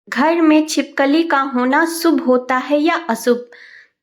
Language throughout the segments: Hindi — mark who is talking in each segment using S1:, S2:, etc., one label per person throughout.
S1: घर में छिपकली का होना शुभ होता है या अशुभ?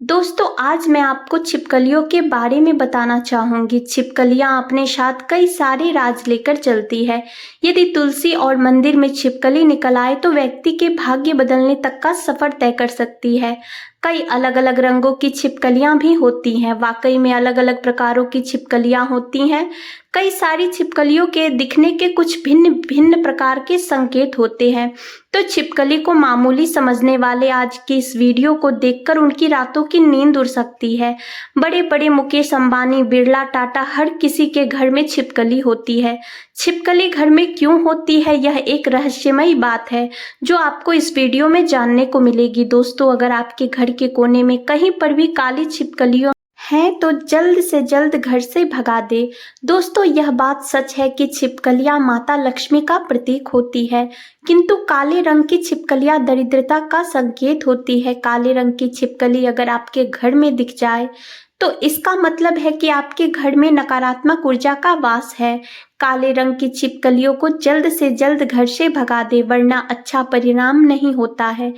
S1: दोस्तों, आज मैं आपको छिपकलियों के बारे में बताना चाहूंगी। छिपकलियां अपने साथ कई सारे राज लेकर चलती है। यदि तुलसी और मंदिर में छिपकली निकल आए तो व्यक्ति के भाग्य बदलने तक का सफर तय कर सकती है। कई अलग अलग रंगों की छिपकलियां भी होती हैं। वाकई में अलग अलग प्रकारों की छिपकलियां होती हैं। कई सारी छिपकलियों के दिखने के कुछ भिन्न भिन्न प्रकार के संकेत होते हैं। तो छिपकली को मामूली समझने वाले आज की इस वीडियो को देखकर उनकी रातों की नींद उड़ सकती है। बड़े बड़े मुकेश अंबानी, बिरला, टाटा, हर किसी के घर में छिपकली होती है। छिपकली घर में क्यों होती है, यह एक रहस्यमयी बात है जो आपको इस वीडियो में जानने को मिलेगी। दोस्तों, अगर आपके घर के कोने में कहीं पर भी काली छिपकलियां हैं तो जल्द से जल्द घर से भगा दे। दोस्तों, यह बात सच है कि छिपकलियां माता लक्ष्मी का प्रतीक होती है, किंतु काले रंग की छिपकलियां दरिद्रता का संकेत होती है। काले रंग की छिपकली अगर आपके घर में दिख जाए तो इसका मतलब है कि आपके घर में नकारात्मक ऊर्जा का वास है। काले रंग की छिपकलियों को जल्द से जल्द घर से भगा दे, वरना अच्छा परिणाम नहीं होता है।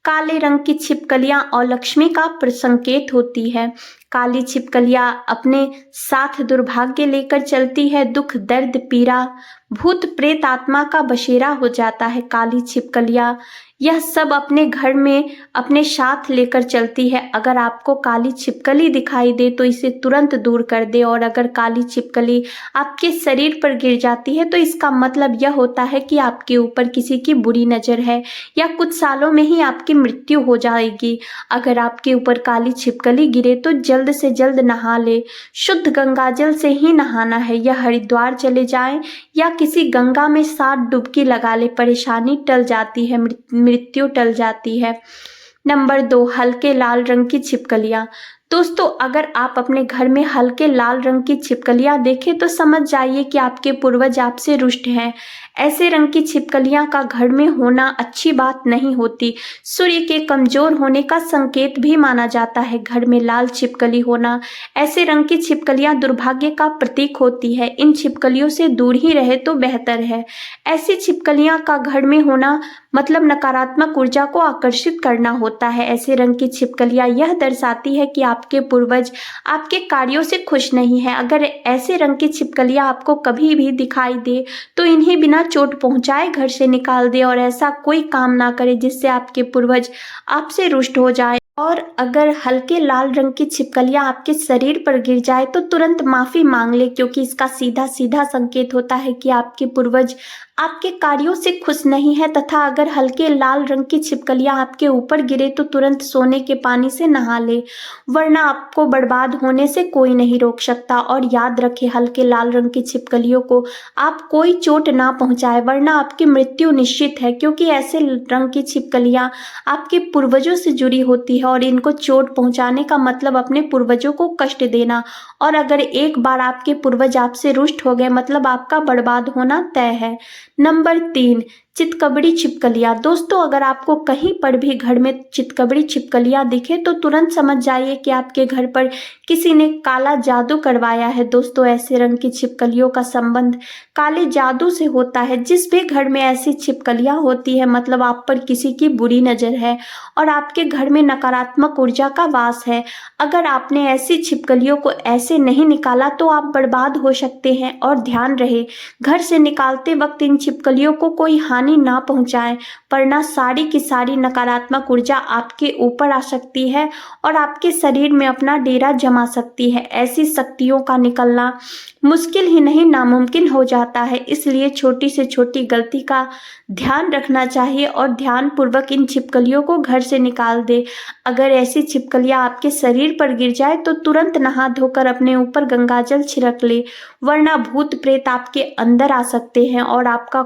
S1: काले रंग की छिपकलियां अलक्ष्मी का संकेत होती है। काली छिपकलियां अपने साथ दुर्भाग्य लेकर चलती है। दुख, दर्द, पीड़ा, भूत प्रेत आत्मा का बसेरा हो जाता है। काली छिपकलियां यह सब अपने घर में अपने साथ लेकर चलती है। अगर आपको काली छिपकली दिखाई दे तो इसे तुरंत दूर कर दे, और अगर काली छिपकली आपके शरीर पर गिर जाती है तो इसका मतलब यह होता है कि आपके ऊपर किसी की बुरी नज़र है या कुछ सालों में ही आपकी मृत्यु हो जाएगी। अगर आपके ऊपर काली छिपकली गिरे तो जल्द से जल्द नहा ले। शुद्ध गंगाजल से ही नहाना है, या हरिद्वार चले जाएं या किसी गंगा में 7 डुबकी लगा ले। परेशानी टल जाती है, मृत्यु टल जाती है। नंबर 2, हल्के लाल रंग की छिपकलियां। दोस्तों, अगर आप अपने घर में हल्के लाल रंग की छिपकलियां देखें तो समझ जाइए कि आपके पूर्वज आपसे रुष्ट हैं। ऐसे रंग की छिपकलियां का घर में होना अच्छी बात नहीं होती। सूर्य के कमजोर होने का संकेत भी माना जाता है। घर में लाल छिपकली होना, ऐसे रंग की छिपकलियां दुर्भाग्य का प्रतीक होती है। इन छिपकलियों से दूर ही रहे तो बेहतर है। ऐसी छिपकलियां का घर में होना मतलब नकारात्मक ऊर्जा को आकर्षित करना होता है। ऐसे रंग की छिपकलियां यह दर्शाती है कि आपके पूर्वज आपके कार्यों से खुश नहीं है। अगर ऐसे रंग की छिपकलियां आपको कभी भी दिखाई दे तो इन्हें बिना चोट पहुंचाए घर से निकाल दे, और ऐसा कोई काम ना करे जिससे आपके पूर्वज आपसे रुष्ट हो जाए। और अगर हल्के लाल रंग की छिपकलियां आपके शरीर पर गिर जाए तो तुरंत माफी मांग ले, क्योंकि इसका सीधा सीधा संकेत होता है कि आपके पूर्वज आपके कार्यों से खुश नहीं है। तथा अगर हल्के लाल रंग की छिपकलियां आपके ऊपर गिरे तो तुरंत सोने के पानी से नहा ले, वरना आपको बर्बाद होने से कोई नहीं रोक सकता। और याद रखें, हल्के लाल रंग की छिपकलियों को आप कोई चोट ना पहुंचाए, वरना आपकी मृत्यु निश्चित है, क्योंकि ऐसे रंग की छिपकलियां आपके पूर्वजों से जुड़ी होती है और इनको चोट पहुंचाने का मतलब अपने पूर्वजों को कष्ट देना। और अगर एक बार आपके पूर्वज आपसे रुष्ट हो गए मतलब आपका बर्बाद होना तय है। नंबर 3, चितकबरी छिपकलियां। दोस्तों, अगर आपको कहीं पर भी घर में चितकबरी छिपकलियां दिखे तो तुरंत समझ जाइए कि आपके घर पर किसी ने काला जादू करवाया है। दोस्तों, ऐसे रंग की छिपकलियों का संबंध काले जादू से होता है। जिस भी घर में ऐसी छिपकलियां होती है मतलब आप पर किसी की बुरी नजर है और आपके घर में नकारात्मक ऊर्जा का वास है। अगर आपने ऐसी छिपकलियों को ऐसे नहीं निकाला तो आप बर्बाद हो सकते हैं। और ध्यान रहे, घर से निकालते वक्त इन छिपकलियों को कोई हानि ना पहुंचाएं, वरना सारी की सारी नकारात्मक ऊर्जा आपके ऊपर आ सकती है और आपके शरीर में अपना डेरा जमा सकती है। ऐसी शक्तियों का निकलना मुश्किल ही नहीं नामुमकिन हो जाता है। इसलिए छोटी से छोटी गलती का ध्यान रखना चाहिए और ध्यान पूर्वक इन छिपकलियों को घर से निकाल दे। अगर ऐसी छिपकलियां आपके शरीर पर गिर जाए तो तुरंत नहा धोकर अपने ऊपर गंगाजल छिड़क ले, वरना भूत प्रेत आपके अंदर आ सकते हैं और आपका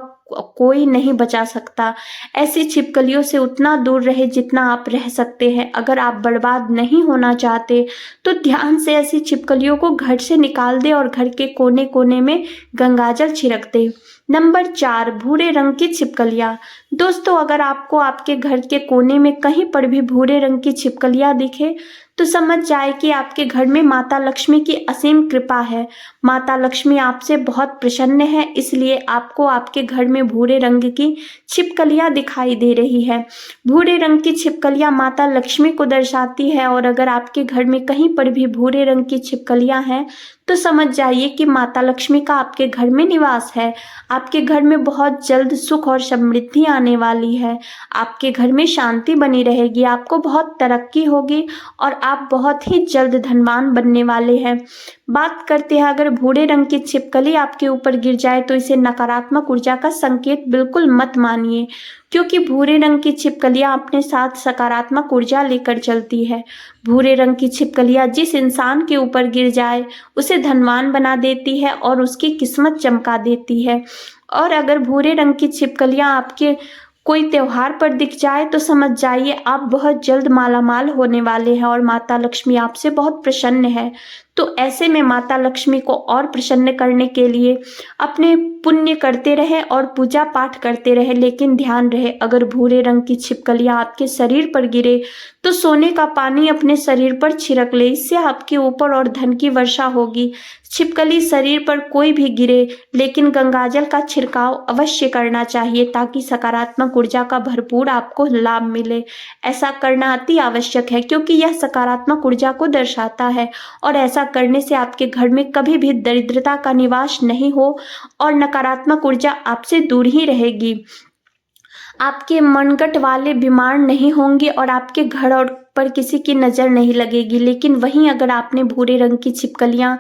S1: कोई नहीं बचा सकता। ऐसी छिपकलियों से उतना दूर रहे जितना आप रह सकते हैं। अगर आप बर्बाद नहीं होना चाहते तो ध्यान से ऐसी छिपकलियों को घर से निकाल दे और घर के कोने कोने में गंगाजल छिड़क दे। नंबर 4, भूरे रंग की छिपकलियां। दोस्तों, अगर आपको आपके घर के कोने में कहीं पर भी भूरे रंग की छिपकलियां दिखे तो समझ जाए कि आपके घर में माता लक्ष्मी की असीम कृपा है। माता लक्ष्मी आपसे बहुत प्रसन्न है, इसलिए आपको आपके घर में भूरे रंग की छिपकलियां दिखाई दे रही है। भूरे रंग की छिपकलियां माता लक्ष्मी को दर्शाती है, और अगर आपके घर में कहीं पर भी भूरे रंग की छिपकलियां हैं तो समझ जाइए कि माता लक्ष्मी का आपके घर में निवास है। आपके घर में बहुत जल्द सुख और समृद्धि आने वाली है। आपके घर में शांति बनी रहेगी, आपको बहुत तरक्की होगी और आप बहुत ही जल्द धनवान बनने वाले हैं। बात करते हैं, अगर भूरे रंग की छिपकली आपके ऊपर गिर जाए तो इसे नकारात्मक ऊर्जा का संकेत बिल्कुल मत मानिए, क्योंकि भूरे रंग की छिपकलियां अपने साथ सकारात्मक ऊर्जा लेकर चलती है। भूरे रंग की छिपकलियां जिस इंसान के ऊपर गिर जाए उसे धनवान बना देती है और उसकी किस्मत चमका देती है। और अगर भूरे रंग की छिपकलियां आपके कोई त्योहार पर दिख जाए तो समझ जाइए आप बहुत जल्द मालामाल होने वाले हैं और माता लक्ष्मी आपसे बहुत प्रसन्न है। तो ऐसे में माता लक्ष्मी को और प्रसन्न करने के लिए अपने पुण्य करते रहे और पूजा पाठ करते रहे, लेकिन ध्यान रहे अगर भूरे रंग की छिपकलियां आपके शरीर पर गिरे तो सोने का पानी अपने शरीर पर छिड़क ले, इससे आपके ऊपर और धन की वर्षा होगी। छिपकली शरीर पर कोई भी गिरे लेकिन गंगाजल का छिड़काव अवश्य करना चाहिए ताकि सकारात्मक ऊर्जा का भरपूर आपको लाभ मिले। ऐसा करना अति आवश्यक है क्योंकि यह सकारात्मक ऊर्जा को दर्शाता है, और ऐसा करने से आपके घर में कभी भी दरिद्रता का निवास नहीं हो और नकारात्मक ऊर्जा आपसे दूर ही रहेगी। आपके मनगट वाले बीमार नहीं होंगे और आपके घर और पर किसी की नज़र नहीं लगेगी। लेकिन वहीं अगर आपने भूरे रंग की छिपकलियां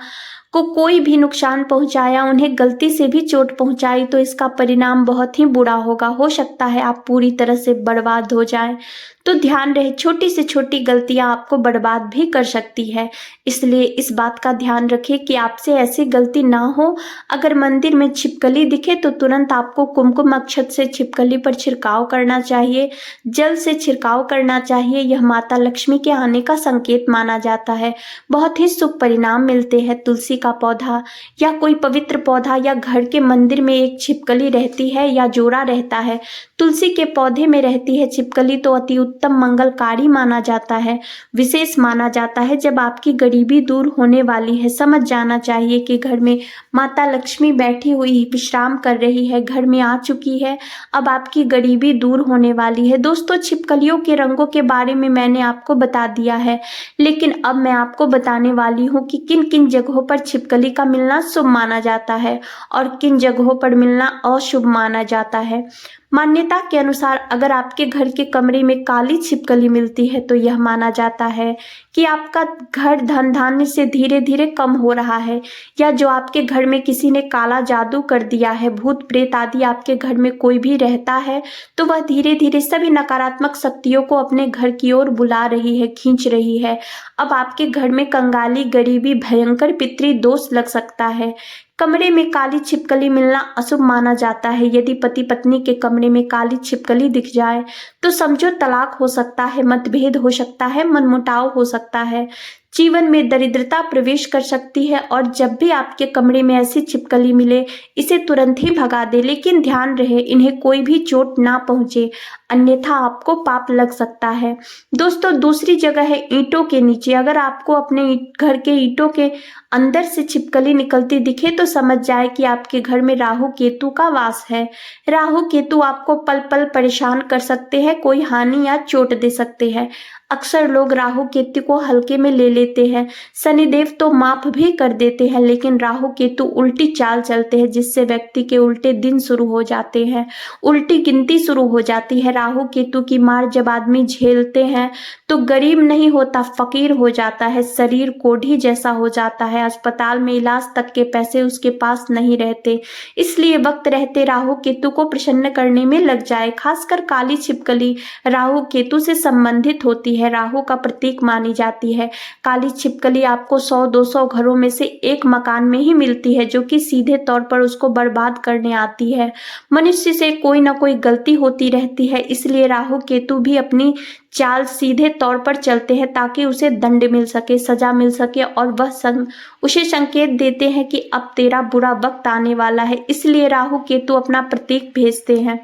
S1: को कोई भी नुकसान पहुंचाया, उन्हें गलती से भी चोट पहुंचाई, तो इसका परिणाम बहुत ही बुरा होगा। हो सकता है आप पूरी तरह से बर्बाद हो जाएं। तो ध्यान रहे, छोटी से छोटी गलतियां आपको बर्बाद भी कर सकती है, इसलिए इस बात का ध्यान रखें कि आपसे ऐसी गलती ना हो। अगर मंदिर में छिपकली दिखे तो तुरंत आपको कुमकुम अक्षत से छिपकली पर छिड़काव करना चाहिए, जल से छिड़काव करना चाहिए। यह माता लक्ष्मी के आने का संकेत माना जाता है। बहुत ही शुभ परिणाम मिलते हैं। तुलसी का पौधा या कोई पवित्र पौधा या घर के मंदिर में एक छिपकली रहती है या जोड़ा रहता है, तुलसी के पौधे में रहती है छिपकली, तो अति उत्तम मंगलकारी माना जाता है, विशेष माना जाता है। जब आपकी गरीबी दूर होने वाली है, समझ जाना चाहिए कि घर में माता लक्ष्मी बैठी हुई विश्राम कर रही है, घर में आ चुकी है, अब आपकी गरीबी दूर होने वाली है। दोस्तों, छिपकलियों के रंगों के बारे में मैंने आपको बता दिया है, लेकिन अब मैं आपको बताने वाली हूँ कि किन किन जगहों पर छिपकली का मिलना शुभ माना जाता है और किन जगहों पर मिलना अशुभ माना जाता है। मान्यता के अनुसार अगर आपके घर के कमरे में काली छिपकली मिलती है तो यह माना जाता है कि आपका घर धन धान्य से धीरे धीरे कम हो रहा है, या जो आपके घर में किसी ने काला जादू कर दिया है, भूत प्रेत आदि आपके घर में कोई भी रहता है, तो वह धीरे धीरे सभी नकारात्मक शक्तियों को अपने घर की ओर बुला रही है, खींच रही है। अब आपके घर में कंगाली, गरीबी, भयंकर पितृ दोष लग सकता है। कमरे में काली छिपकली मिलना अशुभ माना जाता है। यदि पति पत्नी के कमरे में काली छिपकली दिख जाए तो समझो तलाक हो सकता है, मतभेद हो सकता है, मनमुटाव हो सकता है, जीवन में दरिद्रता प्रवेश कर सकती है। और जब भी आपके कमरे में ऐसी छिपकली मिले, इसे तुरंत ही भगा दे, लेकिन ध्यान रहे इन्हें कोई भी चोट ना पहुंचे, अन्यथा आपको पाप लग सकता है। दोस्तों, दूसरी जगह है ईंटों के नीचे। अगर आपको अपने घर के ईंटों के अंदर से छिपकली निकलती दिखे तो समझ जाए कि आपके घर में राहु केतु का वास है। राहु केतु आपको पल पल परेशान कर सकते हैं, कोई हानि या चोट दे सकते हैं। अक्सर लोग राहु केतु को हल्के में ले लेते हैं। शनिदेव तो माफ भी कर देते हैं, लेकिन राहु केतु उल्टी चाल चलते हैं, जिससे व्यक्ति के उल्टे दिन शुरू हो जाते हैं, उल्टी गिनती शुरू हो जाती है। राहु केतु की मार जब आदमी झेलते हैं तो गरीब नहीं होता, फकीर हो जाता है, शरीर कोढ़ी जैसा हो जाता है, अस्पताल में इलाज तक के पैसे उसके पास नहीं रहते। इसलिए वक्त रहते राहु केतु को प्रसन्न करने में लग जाए। खासकर काली छिपकली राहु केतु से संबंधित होती है, राहु का प्रतीक मानी जाती है। काली छिपकली आपको 100-200 घरों में से एक मकान में ही मिलती है, जो कि सीधे तौर पर उसको बर्बाद करने आती है। मनुष्य से कोई ना कोई गलती होती रहती है, इसलिए राहु केतु भी अपनी चाल सीधे तौर पर चलते हैं ताकि उसे दंड मिल सके, सजा मिल सके, और वह उसे संकेत देते हैं कि अब तेरा बुरा वक्त आने वाला है। इसलिए राहु केतु अपना प्रतीक भेजते हैं।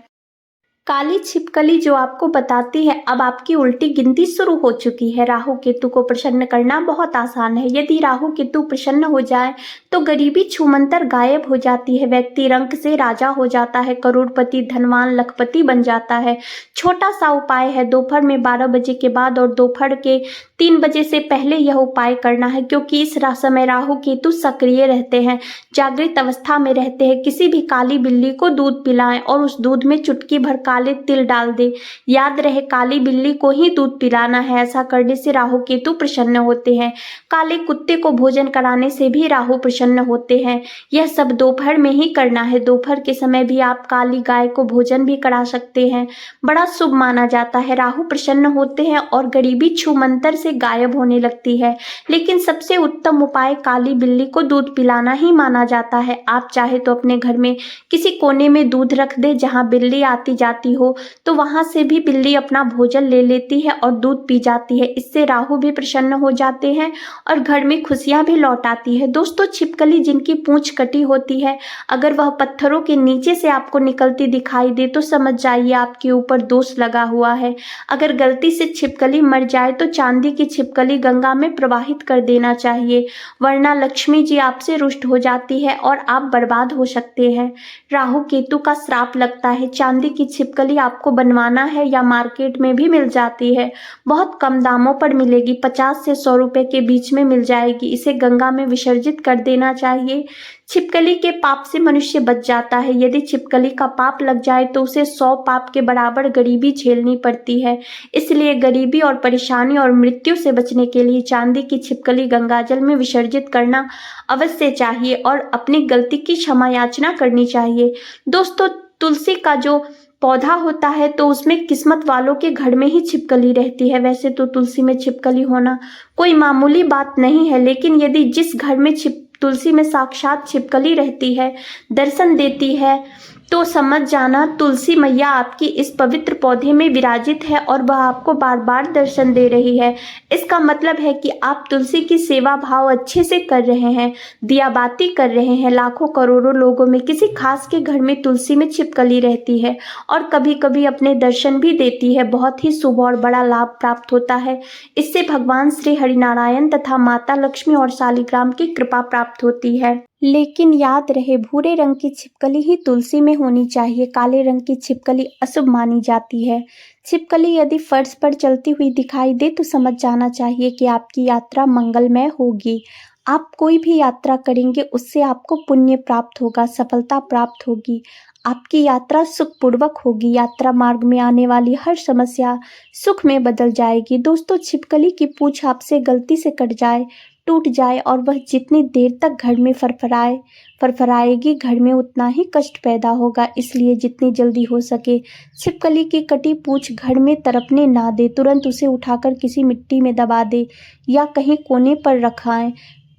S1: काली छिपकली जो आपको बताती है अब आपकी उल्टी गिनती शुरू हो चुकी है। राहु केतु को प्रसन्न करना बहुत आसान है। यदि राहु केतु प्रसन्न हो जाए तो गरीबी छूमंतर गायब हो जाती है। व्यक्ति रंक से राजा हो जाता है, करोड़पति, धनवान, लखपति बन जाता है। छोटा सा उपाय है, दोपहर में 12 बजे के बाद और दोपहर के 3 बजे से पहले यह उपाय करना है, क्योंकि इस समय राहु केतु सक्रिय रहते हैं, जागृत अवस्था में रहते हैं। किसी भी काली बिल्ली को दूध पिलाएं और उस दूध में चुटकी भर काले तिल डाल दे। याद रहे, काली बिल्ली को ही दूध पिलाना है। ऐसा करने से राहु केतु प्रसन्न होते हैं। काले कुत्ते को भोजन कराने से भी राहु प्रसन्न होते हैं। यह सब दोपहर में ही करना है। दोपहर के समय भी आप काली गाय को भोजन भी करा सकते हैं, बड़ा शुभ माना जाता है। राहु प्रसन्न होते हैं और गरीबी छूमंतर से गायब होने लगती है। लेकिन सबसे उत्तम उपाय काली बिल्ली को दूध पिलाना ही माना जाता है। आप चाहे तो अपने घर में किसी कोने में दूध रख दे, जहां बिल्ली आती जाती हो तो वहां से भी बिल्ली अपना भोजन ले लेती है और दूध पी जाती है। इससे राहु भी प्रसन्न हो जाते हैं और घर में खुशियां भी लौट आती है। दोस्तों, छिपकली जिनकी पूंछ कटी होती है, अगर वह पत्थरों के नीचे से आपको निकलती दिखाई दे तो समझ जाइए आपके ऊपर दोष लगा हुआ है। अगर गलती से छिपकली मर जाए तो चांदी की छिपकली गंगा में प्रवाहित कर देना चाहिए, वरना लक्ष्मी जी आपसे रुष्ट हो जाती है और आप बर्बाद हो सकते हैं। राहु केतु का श्राप लगता है। चांदी की छिपकली आपको बनवाना है या मार्केट में भी मिल जाती है, बहुत कम दामों पर मिलेगी, 50 से 100 रुपए के बीच में मिल जाएगी। इसे गंगा में विसर्जित कर देना चाहिए। छिपकली के पाप से मनुष्य बच जाता है। यदि छिपकली का पाप लग जाए तो उसे 100 पाप के बराबर गरीबी झेलनी पड़ती है। इसलिए गरीबी और परेशानी और मृत्यु से बचने के लिए चांदी की छिपकली गंगाजल में विसर्जित करना अवश्य चाहिए और अपनी गलती की क्षमा याचना करनी चाहिए। दोस्तों, तुलसी का जो पौधा होता है तो उसमें किस्मत वालों के घर में ही छिपकली रहती है। वैसे तो तुलसी में छिपकली होना कोई मामूली बात नहीं है, लेकिन यदि जिस घर में तुलसी में साक्षात छिपकली रहती है, दर्शन देती है, तो समझ जाना तुलसी मैया आपकी इस पवित्र पौधे में विराजित है और वह आपको बार बार दर्शन दे रही है। इसका मतलब है कि आप तुलसी की सेवा भाव अच्छे से कर रहे हैं, दिया बाती कर रहे हैं। लाखों करोड़ों लोगों में किसी खास के घर में तुलसी में छिपकली रहती है और कभी कभी अपने दर्शन भी देती है। बहुत ही शुभ और बड़ा लाभ प्राप्त होता है। इससे भगवान श्री हरिनारायण तथा माता लक्ष्मी और शालिग्राम की कृपा प्राप्त होती है। लेकिन याद रहे, भूरे रंग की छिपकली ही तुलसी में होनी चाहिए। काले रंग की छिपकली अशुभ मानी जाती है। छिपकली यदि फर्श पर चलती हुई दिखाई दे तो समझ जाना चाहिए कि आपकी यात्रा मंगलमय होगी। आप कोई भी यात्रा करेंगे उससे आपको पुण्य प्राप्त होगा, सफलता प्राप्त होगी, आपकी यात्रा सुखपूर्वक होगी। यात्रा मार्ग में आने वाली हर समस्या सुख में बदल जाएगी। दोस्तों, छिपकली की पूंछ आपसे गलती से कट जाए, टूट जाए और वह जितनी देर तक घर में फरफराएगी, घर में उतना ही कष्ट पैदा होगा। इसलिए जितनी जल्दी हो सके छिपकली की कटी पूंछ घर में तड़पने ना दे, तुरंत उसे उठाकर किसी मिट्टी में दबा दे या कहीं कोने पर रखाएं।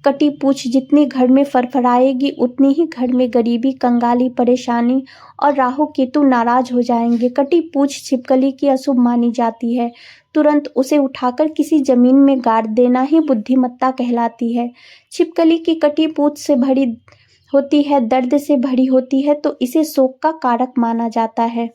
S1: कटी पूंछ जितनी घर में फरफराएगी उतनी ही घर में गरीबी, कंगाली, परेशानी और राहु केतु नाराज हो जाएंगे। कटी पूंछ छिपकली की अशुभ मानी जाती है। तुरंत उसे उठाकर किसी जमीन में गाड़ देना ही बुद्धिमत्ता कहलाती है। छिपकली की कटी पूंछ से भरी होती है, दर्द से भरी होती है, तो इसे शोक का कारक माना जाता है।